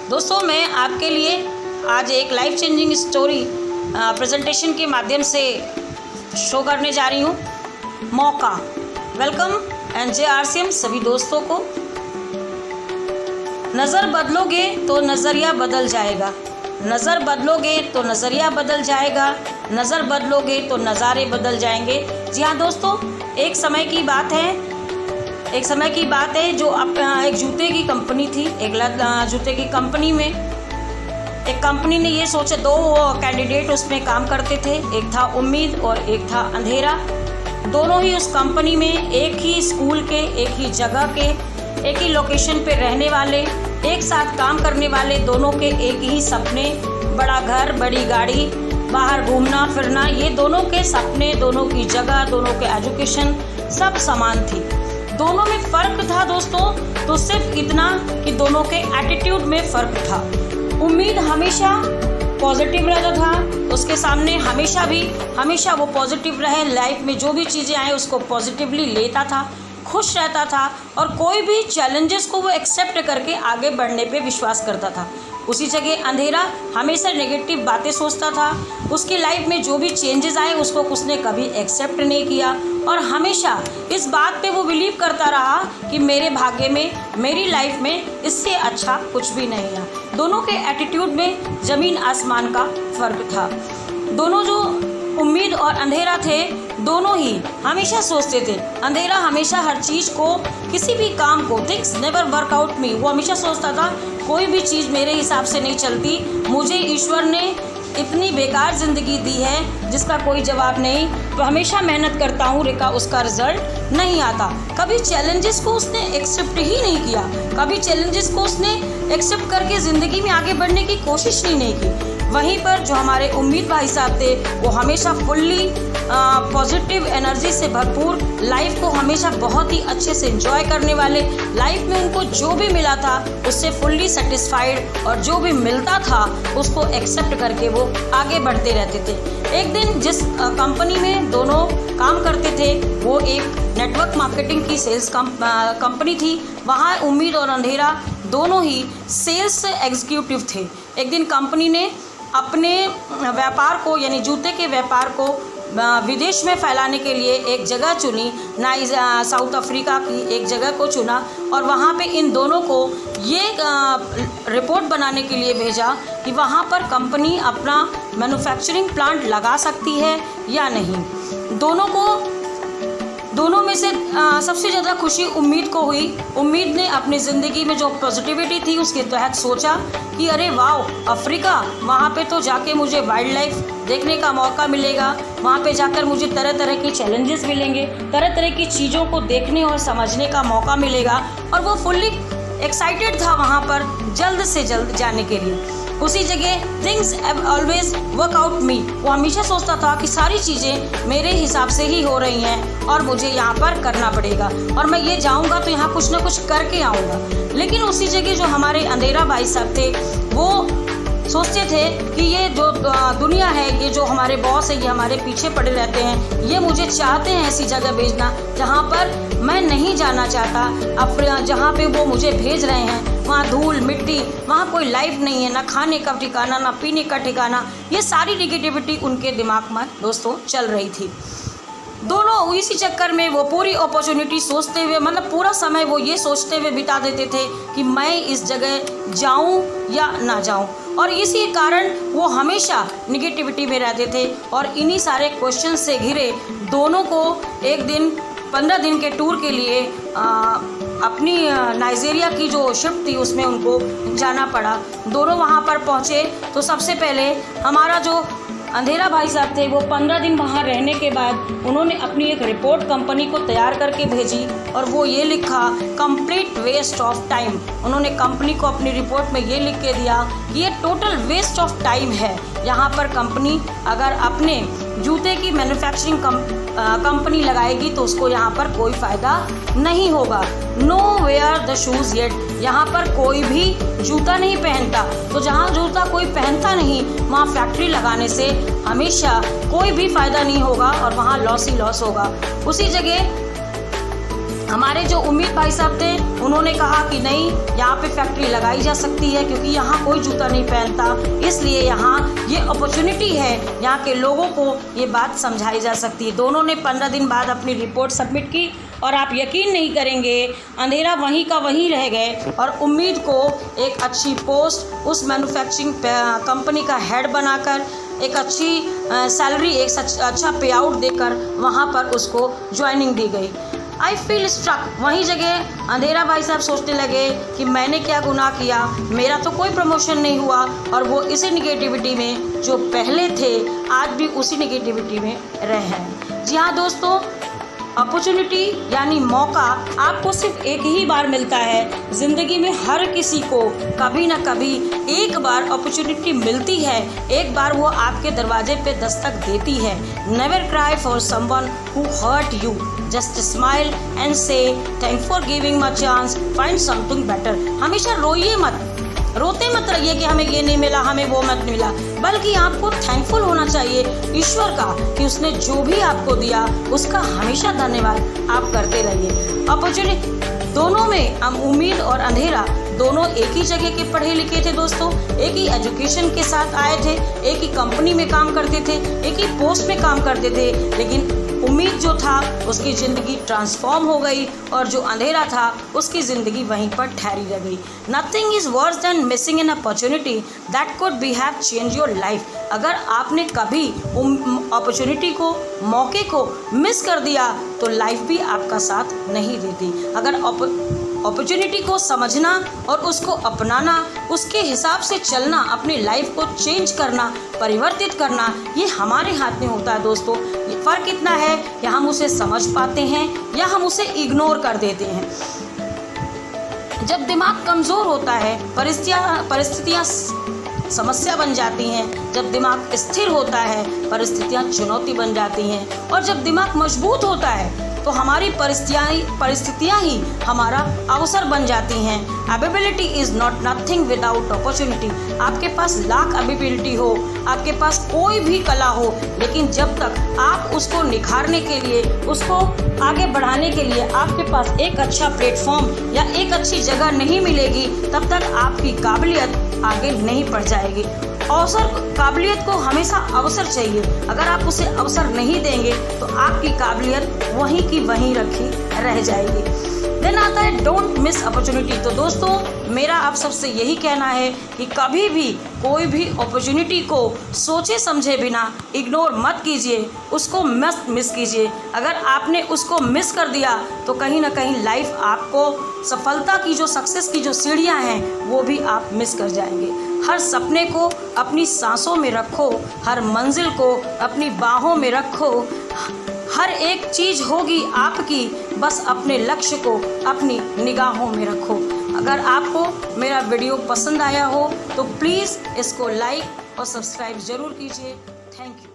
दोस्तों, मैं आपके लिए आज एक लाइफ चेंजिंग स्टोरी प्रेजेंटेशन के माध्यम से शो करने जा रही हूँ। मौका। वेलकम NJRCM सभी दोस्तों को। नज़र बदलोगे तो नज़रिया बदल जाएगा, नज़र बदलोगे तो नज़रिया बदल जाएगा, नज़र बदलोगे तो नज़ारे बदल जाएंगे। जी हाँ दोस्तों, एक समय की बात है जो एक जूते की कंपनी थी। एक जूते की कंपनी में एक कंपनी ने ये सोचा, दो कैंडिडेट उसमें काम करते थे, एक था उम्मीद और एक था अंधेरा। दोनों ही उस कंपनी में एक ही स्कूल के, एक ही जगह के, एक ही लोकेशन पे रहने वाले, एक साथ काम करने वाले, दोनों के एक ही सपने, बड़ा घर, बड़ी गाड़ी, बाहर घूमना फिरना, ये दोनों के सपने, दोनों की जगह, दोनों के एजुकेशन सब समान थी। दोनों में फ़र्क था दोस्तों, तो सिर्फ इतना कि दोनों के एटीट्यूड में फ़र्क था। उम्मीद हमेशा पॉजिटिव रहता था, उसके सामने हमेशा वो पॉजिटिव रहे, लाइफ में जो भी चीज़ें आए उसको पॉजिटिवली लेता था, खुश रहता था और कोई भी चैलेंजेस को वो एक्सेप्ट करके आगे बढ़ने पे विश्वास करता था। उसी जगह अंधेरा हमेशा नेगेटिव बातें सोचता था, उसकी लाइफ में जो भी चेंजेस आए उसको उसने कभी एक्सेप्ट नहीं किया और हमेशा इस बात पे वो बिलीव करता रहा कि मेरे भाग्य में, मेरी लाइफ में इससे अच्छा कुछ भी नहीं है। दोनों के एटीट्यूड में ज़मीन आसमान का फ़र्क था। दोनों जो उम्मीद और अंधेरा थे, दोनों ही हमेशा सोचते थे, अंधेरा हमेशा हर चीज़ को, किसी भी काम को, थिंग्स नेवर वर्क आउट मी, वो हमेशा सोचता था कोई भी चीज़ मेरे हिसाब से नहीं चलती, मुझे ईश्वर ने इतनी बेकार ज़िंदगी दी है जिसका कोई जवाब नहीं, तो हमेशा मेहनत करता हूँ लेकिन उसका रिज़ल्ट नहीं आता। कभी चैलेंजेस को उसने एक्सेप्ट ही नहीं किया, कभी चैलेंजेस को उसने एक्सेप्ट करके ज़िंदगी में आगे बढ़ने की कोशिश ही नहीं की। वहीं पर जो हमारे उम्मीद भाई साहब थे, वो हमेशा फुल्ली पॉजिटिव एनर्जी से भरपूर, लाइफ को हमेशा बहुत ही अच्छे से एंजॉय करने वाले, लाइफ में उनको जो भी मिला था उससे फुल्ली सेटिस्फाइड और जो भी मिलता था उसको एक्सेप्ट करके वो आगे बढ़ते रहते थे। एक दिन जिस कंपनी में दोनों काम करते थे वो एक नेटवर्क मार्केटिंग की सेल्स कंपनी थी। वहाँ उम्मीद और अंधेरा दोनों ही सेल्स एग्जीक्यूटिव थे। एक दिन कंपनी ने अपने व्यापार को, यानी जूते के व्यापार को विदेश में फैलाने के लिए एक जगह चुनी, साउथ अफ्रीका की एक जगह को चुना और वहाँ पे इन दोनों को ये रिपोर्ट बनाने के लिए भेजा कि वहाँ पर कंपनी अपना मैन्युफैक्चरिंग प्लांट लगा सकती है या नहीं। दोनों में से सबसे ज़्यादा खुशी उम्मीद को हुई। उम्मीद ने अपनी ज़िंदगी में जो पॉजिटिविटी थी उसके तहत सोचा कि अरे वाह, अफ्रीका, वहाँ पे तो जाके मुझे वाइल्ड लाइफ देखने का मौका मिलेगा, वहाँ पे जाकर मुझे तरह तरह के चैलेंजेस मिलेंगे, तरह तरह की चीज़ों को देखने और समझने का मौका मिलेगा और वो फुल्ली एक्साइटेड था वहाँ पर जल्द से जल्द जाने के लिए। उसी जगह थिंग्स ऑलवेज वर्क आउट मी, वो हमेशा सोचता था कि सारी चीज़ें मेरे हिसाब से ही हो रही हैं और मुझे यहाँ पर करना पड़ेगा और मैं ये जाऊँगा तो यहाँ कुछ ना कुछ करके आऊँगा। लेकिन उसी जगह जो हमारे अंधेरा भाई साहब थे, वो सोचते थे कि ये जो दुनिया है, ये जो हमारे बॉस है, ये हमारे पीछे पड़े रहते हैं, ये मुझे चाहते हैं ऐसी जगह भेजना जहाँ पर मैं नहीं जाना चाहता। अब जहाँ पे वो मुझे भेज रहे हैं वहाँ धूल मिट्टी, वहाँ कोई लाइफ नहीं है, ना खाने का ठिकाना, ना पीने का ठिकाना। ये सारी नेगेटिविटी उनके दिमाग में दोस्तों चल रही थी। दोनों इसी चक्कर में वो पूरी अपॉर्चुनिटी सोचते हुए, मतलब पूरा समय वो ये सोचते हुए बिता देते थे कि मैं इस जगह जाऊं या ना जाऊं, और इसी कारण वो हमेशा निगेटिविटी में रहते थे। और इन्हीं सारे क्वेश्चन से घिरे दोनों को एक दिन 15 दिन के टूर के लिए अपनी नाइजीरिया की जो शिफ्ट थी उसमें उनको जाना पड़ा। दोनों वहाँ पर पहुँचे तो सबसे पहले हमारा जो अंधेरा भाई साहब थे, वो 15 दिन वहाँ रहने के बाद उन्होंने अपनी एक रिपोर्ट कंपनी को तैयार करके भेजी और वो ये लिखा, कंप्लीट वेस्ट ऑफ टाइम। उन्होंने कंपनी को अपनी रिपोर्ट में ये लिख के दिया कि ये टोटल वेस्ट ऑफ टाइम है। यहाँ पर कंपनी अगर अपने जूते की मैन्युफैक्चरिंग कंपनी लगाएगी तो उसको यहाँ पर कोई फ़ायदा नहीं होगा। No where the shoes yet, यहाँ पर कोई भी जूता नहीं पहनता, तो जहाँ जूता कोई पहनता नहीं वहाँ फैक्ट्री लगाने से हमेशा कोई भी फ़ायदा नहीं होगा और वहाँ लॉस ही लॉस होगा। उसी जगह हमारे जो उम्मीद भाई साहब थे उन्होंने कहा कि नहीं, यहाँ पे फैक्ट्री लगाई जा सकती है क्योंकि यहाँ कोई जूता नहीं पहनता, इसलिए यहाँ ये अपॉर्चुनिटी है, यहाँ के लोगों को ये बात समझाई जा सकती है। दोनों ने 15 दिन बाद अपनी रिपोर्ट सबमिट की और आप यकीन नहीं करेंगे, अंधेरा वहीं का वहीं रह गए और उम्मीद को एक अच्छी पोस्ट उस मैन्युफैक्चरिंग कंपनी का हेड बनाकर एक अच्छी सैलरी, एक अच्छा पे आउट देकर वहाँ पर उसको ज्वाइनिंग दी गई। I feel struck. वहीं जगह अंधेरा भाई साहब सोचने लगे कि मैंने क्या गुनाह किया, मेरा तो कोई प्रमोशन नहीं हुआ, और वो इसी निगेटिविटी में जो पहले थे आज भी उसी निगेटिविटी में रहे हैं। जी हाँ दोस्तों, अपॉर्चुनिटी यानी मौका आपको सिर्फ एक ही बार मिलता है ज़िंदगी में। हर किसी को कभी ना कभी एक बार अपॉर्चुनिटी मिलती है, एक बार वो आपके दरवाजे पे दस्तक देती है। Never cry for someone who hurt you, just smile and say thank for giving me chance, find something better. हमेशा रोइए मत, रोते मत रहिए कि हमें ये नहीं मिला, हमें वो मत मिला, बल्कि आपको थैंकफुल होना चाहिए ईश्वर का कि उसने जो भी आपको दिया उसका हमेशा धन्यवाद आप करते रहिए। अपॉर्चुनिटी दोनों में, हम उम्मीद और अंधेरा दोनों एक ही जगह के पढ़े लिखे थे दोस्तों, एक ही एजुकेशन के साथ आए थे, एक ही कंपनी में काम करते थे, एक ही पोस्ट में काम करते थे, लेकिन उम्मीद जो था उसकी ज़िंदगी ट्रांसफॉर्म हो गई और जो अंधेरा था उसकी ज़िंदगी वहीं पर ठहरी रह गई। Nothing is worse than missing an opportunity that could be have change your life. अगर आपने कभी अपॉर्चुनिटी को, मौके को मिस कर दिया तो लाइफ भी आपका साथ नहीं देती। अगर अपॉर्चुनिटी को समझना और उसको अपनाना, उसके हिसाब से चलना, अपनी लाइफ को चेंज करना, परिवर्तित करना, ये हमारे हाथ में होता है दोस्तों। ये फ़र्क इतना है कि हम उसे समझ पाते हैं या हम उसे इग्नोर कर देते हैं। जब दिमाग कमज़ोर होता है, परिस्थितियाँ समस्या बन जाती हैं। जब दिमाग स्थिर होता है, परिस्थितियाँ चुनौती बन जाती हैं। और जब दिमाग मजबूत होता है तो हमारी परिस्थितियाँ ही हमारा अवसर बन जाती हैं। Ability is not nothing without opportunity. आपके पास लाख एबिलिटी हो, आपके पास कोई भी कला हो, लेकिन जब तक आप उसको निखारने के लिए, उसको आगे बढ़ाने के लिए आपके पास एक अच्छा प्लेटफॉर्म या एक अच्छी जगह नहीं मिलेगी, तब तक आपकी काबिलियत आगे नहीं बढ़ जाएगी। अवसर, काबिलियत को हमेशा अवसर चाहिए। अगर आप उसे अवसर नहीं देंगे तो आपकी काबिलियत वहीं की वहीं रखी रह जाएगी। देन आता है डोंट मिस अपॉर्चुनिटी। तो दोस्तों, मेरा आप सबसे यही कहना है कि कभी भी कोई भी अपॉर्चुनिटी को सोचे समझे बिना इग्नोर मत कीजिए, उसको मत मिस कीजिए। अगर आपने उसको मिस कर दिया तो कहीं ना कहीं लाइफ आपको सफलता की, जो सक्सेस की जो सीढ़ियाँ हैं, वो भी आप मिस कर जाएंगे। हर सपने को अपनी सांसों में रखो, हर मंजिल को अपनी बाहों में रखो। हर एक चीज़ होगी आपकी, बस अपने लक्ष्य को अपनी निगाहों में रखो। अगर आपको मेरा वीडियो पसंद आया हो तो प्लीज़ इसको लाइक और सब्सक्राइब ज़रूर कीजिए। Thank you.